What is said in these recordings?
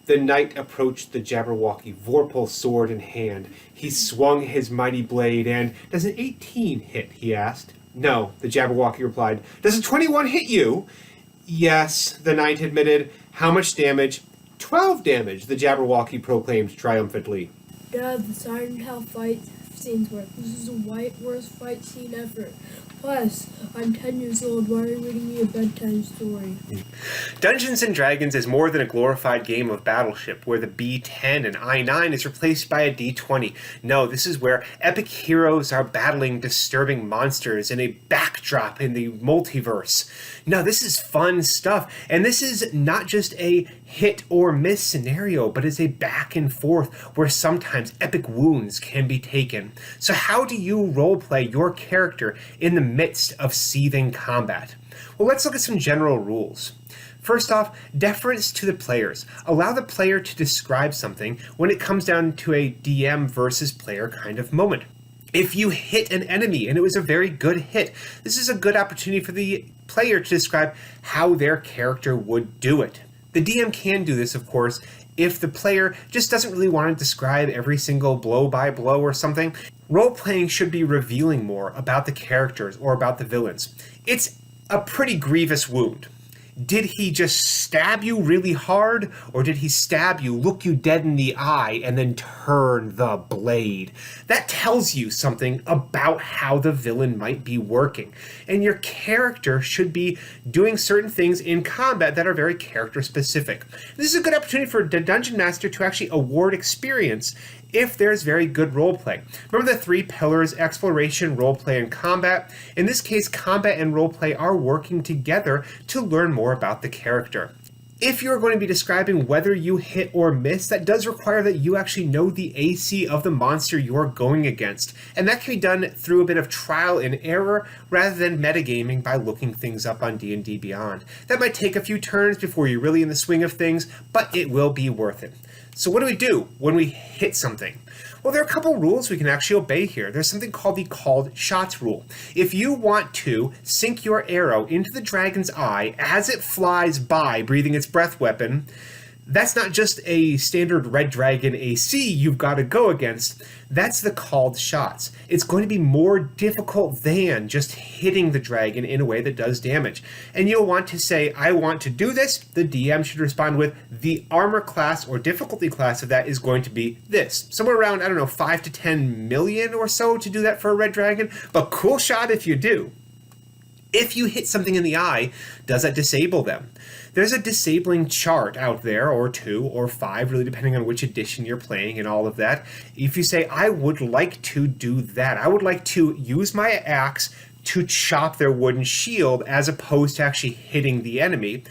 The knight approached the Jabberwocky, Vorpal sword in hand. He swung his mighty blade, and "Does an 18 hit?" he asked. "No," the Jabberwocky replied. "Does a 21 hit you?" "Yes," the knight admitted. "How much damage?" 12 damage, the Jabberwocky proclaimed triumphantly. Dad, the Siren Hell fight scenes work. This is the worst fight scene ever. Plus, I'm 10 years old. Why are you reading me a bedtime story? Dungeons & Dragons is more than a glorified game of Battleship, where the B10 and I9 is replaced by a D20. No, this is where epic heroes are battling disturbing monsters in a backdrop in the multiverse. No, this is fun stuff, and this is not just a hit or miss scenario, but it's a back and forth where sometimes epic wounds can be taken. So how do you roleplay your character in the midst of seething combat? Well, let's look at some general rules. First off, deference to the players. Allow the player to describe something when it comes down to a DM versus player kind of moment. If you hit an enemy and it was a very good hit, this is a good opportunity for the player to describe how their character would do it. The DM can do this, of course, if the player just doesn't really want to describe every single blow by blow or something. Role-playing should be revealing more about the characters or about the villains. It's a pretty grievous wound. Did he just stab you really hard, or did he stab you, look you dead in the eye, and then turn the blade? That tells you something about how the villain might be working. And your character should be doing certain things in combat that are very character specific. This is a good opportunity for the Dungeon Master to actually award experience if there's very good roleplay. Remember the 3 pillars: exploration, roleplay, and combat? In this case, combat and roleplay are working together to learn more about the character. If you're going to be describing whether you hit or miss, that does require that you actually know the AC of the monster you're going against. And that can be done through a bit of trial and error rather than metagaming by looking things up on D&D Beyond. That might take a few turns before you're really in the swing of things, but it will be worth it. So what do we do when we hit something? Well, there are a couple rules we can actually obey here. There's something called the called shots rule. If you want to sink your arrow into the dragon's eye as it flies by, breathing its breath weapon, that's not just a standard red dragon AC you've got to go against. That's the called shots. It's going to be more difficult than just hitting the dragon in a way that does damage. And you'll want to say, I want to do this. The DM should respond with the armor class or difficulty class of that is going to be this. Somewhere around, 5 to 10 million or so to do that for a red dragon. But cool shot if you do. If you hit something in the eye, does that disable them? There's a disabling chart out there, or 2 or 5, really depending on which edition you're playing and all of that. If you say, I would like to do that, I would like to use my axe to chop their wooden shield as opposed to actually hitting the enemy,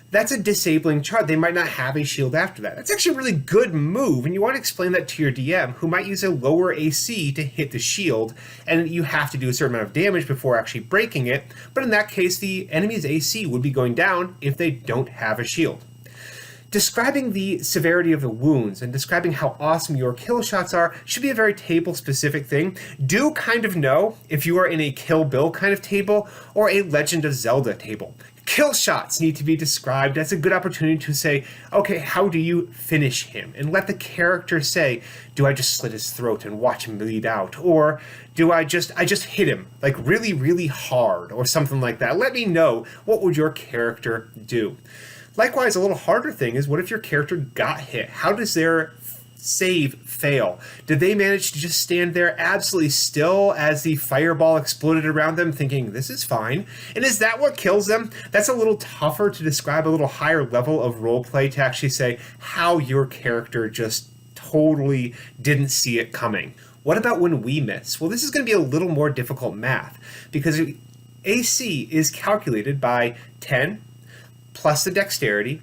that's a disabling chart. They might not have a shield after that. That's actually a really good move, and you want to explain that to your DM, who might use a lower AC to hit the shield, and you have to do a certain amount of damage before actually breaking it, but in that case, the enemy's AC would be going down if they don't have a shield. Describing the severity of the wounds and describing how awesome your kill shots are should be a very table-specific thing. Do kind of know if you are in a Kill Bill kind of table or a Legend of Zelda table. Kill shots need to be described. That's a good opportunity to say, okay, how do you finish him? And let the character say, do I just slit his throat and watch him bleed out? Or do I just hit him like really, really hard or something like that? Let me know, what would your character do? Likewise, a little harder thing is, what if your character got hit? How does their save fail? Did they manage to just stand there absolutely still as the fireball exploded around them, thinking, this is fine? And is that what kills them? That's a little tougher to describe, a little higher level of roleplay to actually say how your character just totally didn't see it coming. What about when we miss? Well, this is going to be a little more difficult math, because AC is calculated by 10 plus the dexterity,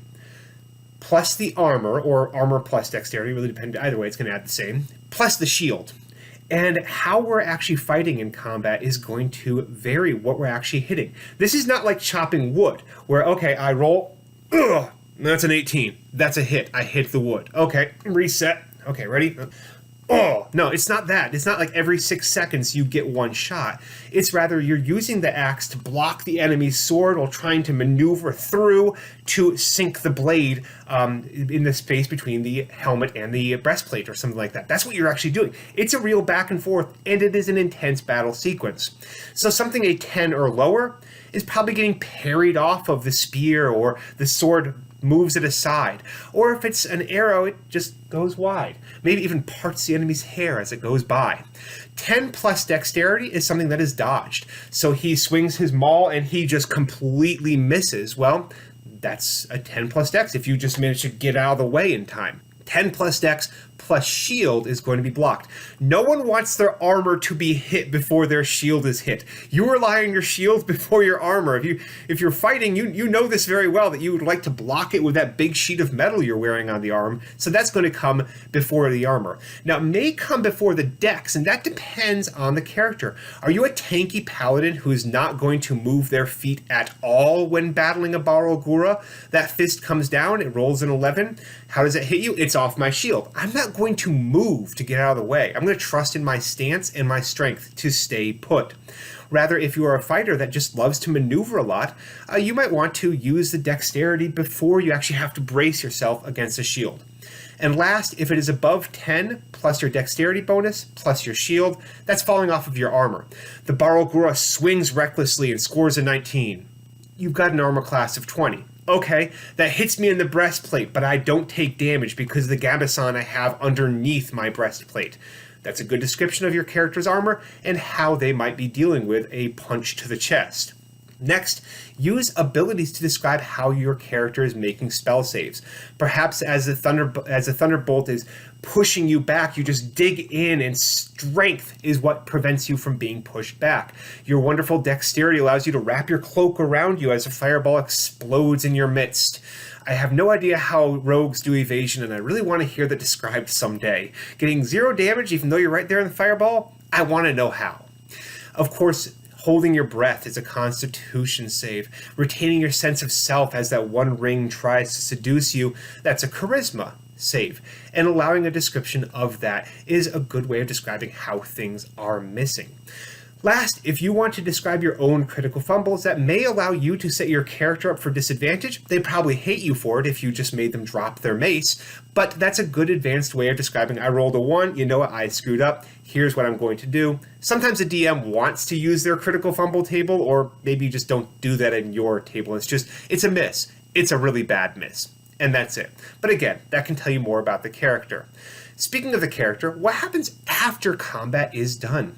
plus the armor, or armor plus dexterity, really depending, either way it's going to add the same, plus the shield. And how we're actually fighting in combat is going to vary what we're actually hitting. This is not like chopping wood, where, okay, I roll, that's an 18, that's a hit, I hit the wood. Okay, reset, okay, ready? Oh, no, it's not that. It's not like every 6 seconds you get one shot. It's rather you're using the axe to block the enemy's sword while trying to maneuver through to sink the blade in the space between the helmet and the breastplate or something like that. That's what you're actually doing. It's a real back and forth, and it is an intense battle sequence. So something a 10 or lower is probably getting parried off of the spear, or the sword moves it aside. Or if it's an arrow, it just goes wide. Maybe even parts the enemy's hair as it goes by. 10 plus dexterity is something that is dodged. So he swings his maul and he just completely misses. Well, that's a 10 plus dex if you just manage to get out of the way in time. 10 plus dex plus shield is going to be blocked. No one wants their armor to be hit before their shield is hit. You rely on your shield before your armor. If you're fighting, you know this very well, that you would like to block it with that big sheet of metal you're wearing on the arm. So that's going to come before the armor. Now, it may come before the dex, and that depends on the character. Are you a tanky paladin who is not going to move their feet at all when battling a Barogura? That fist comes down, it rolls an 11. How does it hit you? It's off my shield. I'm not going to move to get out of the way. I'm going to trust in my stance and my strength to stay put. Rather, if you are a fighter that just loves to maneuver a lot, you might want to use the dexterity before you actually have to brace yourself against a shield. And last, if it is above 10 plus your dexterity bonus plus your shield, that's falling off of your armor. The Barogura swings recklessly and scores a 19. You've got an armor class of 20. Okay, that hits me in the breastplate, but I don't take damage because of the gambeson I have underneath my breastplate. That's a good description of your character's armor and how they might be dealing with a punch to the chest. Next, use abilities to describe how your character is making spell saves. Perhaps as the thunderbolt is pushing you back, you just dig in, and strength is what prevents you from being pushed back. Your wonderful dexterity allows you to wrap your cloak around you as a fireball explodes in your midst. I have no idea how rogues do evasion, and I really want to hear that described someday. Getting 0 damage even though you're right there in the fireball? I want to know how. Of course, holding your breath is a constitution save. Retaining your sense of self as that one ring tries to seduce you, that's a charisma save. And allowing a description of that is a good way of describing how things are missing. Last, if you want to describe your own critical fumbles that may allow you to set your character up for disadvantage, they probably hate you for it if you just made them drop their mace, but that's a good advanced way of describing, I rolled a 1, you know what, I screwed up, here's what I'm going to do. Sometimes a DM wants to use their critical fumble table, or maybe you just don't do that in your table. It's a miss. It's a really bad miss. And that's it. But again, that can tell you more about the character. Speaking of the character, what happens after combat is done?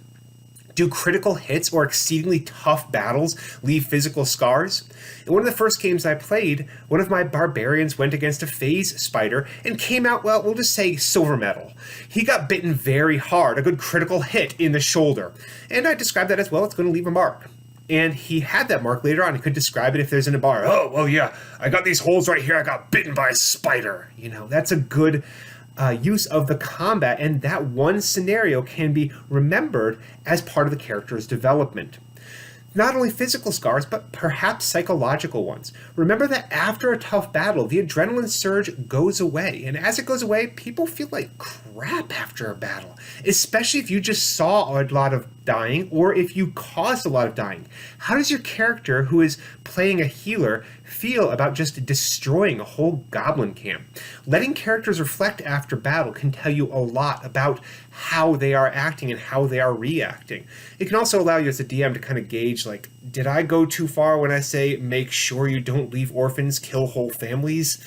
Do critical hits or exceedingly tough battles leave physical scars? In one of the first games I played, one of my barbarians went against a phase spider and came out, well, we'll just say silver medal. He got bitten very hard, a good critical hit in the shoulder. And I described that as, well, it's going to leave a mark. And he had that mark later on. He could describe it if there's in a bar. Oh, well, yeah, I got these holes right here. I got bitten by a spider. You know, that's a good use of the combat, and that one scenario can be remembered as part of the character's development. Not only physical scars, but perhaps psychological ones. Remember that after a tough battle, the adrenaline surge goes away, and as it goes away, people feel like crap after a battle, especially if you just saw a lot of dying or if you caused a lot of dying. How does your character, who is playing a healer, feel about just destroying a whole goblin camp? Letting characters reflect after battle can tell you a lot about how they are acting and how they are reacting. It can also allow you as a DM to kind of gauge, like, did I go too far when I say make sure you don't leave orphans, kill whole families?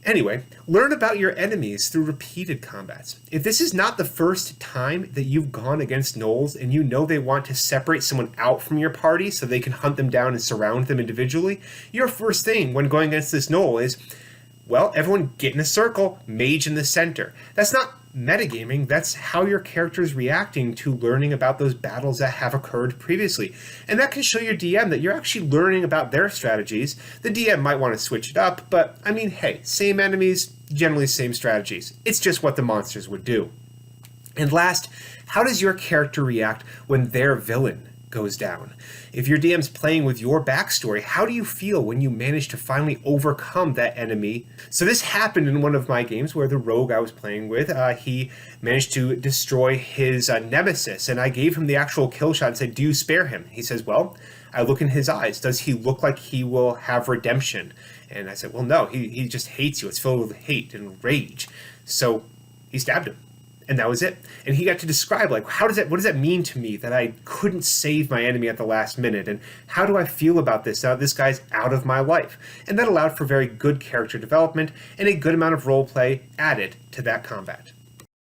Anyway, learn about your enemies through repeated combats. If this is not the first time that you've gone against gnolls and you know they want to separate someone out from your party so they can hunt them down and surround them individually, your first thing when going against this gnoll is, well, everyone get in a circle, mage in the center. That's not metagaming, that's how your character is reacting to learning about those battles that have occurred previously. And that can show your DM that you're actually learning about their strategies. The DM might want to switch it up, but I mean, hey, same enemies, generally same strategies. It's just what the monsters would do. And last, how does your character react when their villain goes down. If your DM's playing with your backstory, how do you feel when you manage to finally overcome that enemy? So this happened in one of my games where the rogue I was playing with, he managed to destroy his nemesis, and I gave him the actual kill shot and said, do you spare him? He says, well, I look in his eyes. Does he look like he will have redemption? And I said, well, no, he just hates you. It's filled with hate and rage. So he stabbed him. And that was it. And he got to describe, like, what does that mean to me that I couldn't save my enemy at the last minute? And how do I feel about this now this guy's out of my life? And that allowed for very good character development and a good amount of role play added to that combat.